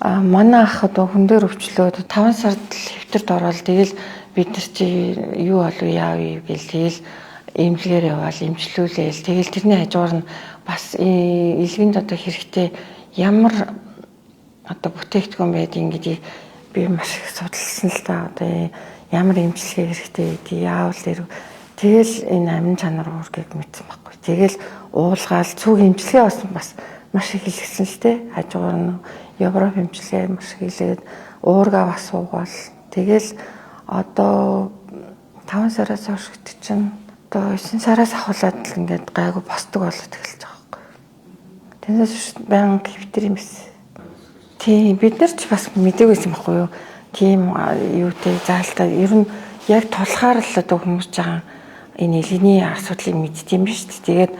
манай ах одоо хүн дээр өвчлөөд 5 сард хэвтэрд ороод тэгэл бид нар чи юу болов яав гэл тэгэл эмнэлгээр яваал эмчлүүлээл тэгэл тэрний хажуугаар нь бас илгэнд одоо хэрэгтэй ямар одоо бүтээгдэхүүн байдгийг гэдэг би маш их судалсан л да. Одоо ямар эмчилгээ хэрэгтэй гэдэг яавал тэгэл энэ амин чанар уургийг мэдсэн байхгүй. Тэгэл уулгаал цүг эмчилгээ бас маш их хэлсэн л дээ. Хажуугаар нь Европ эмчилгээ маш их хэлээд уургаа бас уугаал. Тэгэл одоо 5 сараас хойш чинь одоо 9 сараас ахуулаад л ингээд гайгүй босдог болоод эхэлж байгаа байхгүй. Тэндээс баян хэвтэр юм биш. Тийм бид нар ч бас мэдээгүй юм байхгүй юу. Тийм юутэй заалтаа ер нь яг тулахаар л одоо хүмүүс жагаан энэ илгэний асуудлыг мэддэм биш үү. Тэгээд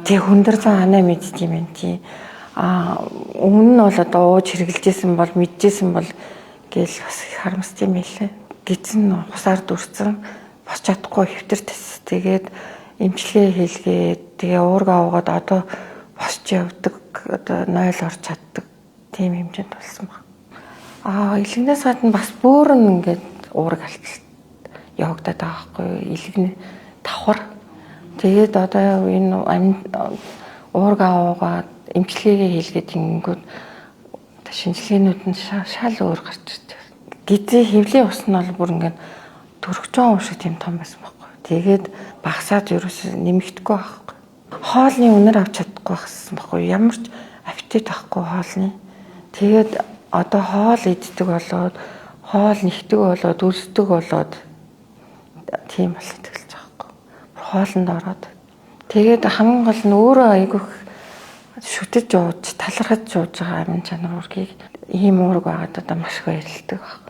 тэг хүндэр зан анаа мэддэм юм тий. Өмнө нь бол одоо ууж хэрэгжилжсэн бол мэдчихсэн бол гээл бас харамсдаг юм байлээ. Гизэн хусаар дүрцэн босч чадахгүй хэвтэртэс. Тэгээд эмчилгээ хийлгээд тэгээ уургаа уугаад одоо босч явдаг одоо 0 орч чаддаг тийм хэмжээнд болсон баг. Илгнээс гадна бас бөөрн ингээд уураг алт явагдаад байгаа байхгүй юу. Илгэн давхар. Тэгээд одоо энэ уургаа уугаад эмчилгээгээ хийлгээд ингэнгүүт шинжилгээнүүд нь шал өөр гарч ирдэг. Гизээ хэвлийн ус нь бол бүр ингээд төрөгчөн уу шиг тийм том байсан байхгүй. Тэгээд багасаад ерөөсөө нэмэгдэхгүй байхгүй. Хоолны үнээр авч чадахгүй байсан байхгүй. Ямар ч аппетит авахгүй хоолны. Тэгээд одоо хоол иддэг болоод хоол нэгдэг болоод үлсдэг болоод тийм болоод эхэлж байгаа байхгүй. Хоолнд ороод тэгээд хамгийн гол нь өөрөө айгүйх шүтэж ууж талархаж ууж байгаа амин чанар уургийг ийм уург байгаад одоо маш их баярлдаг баг.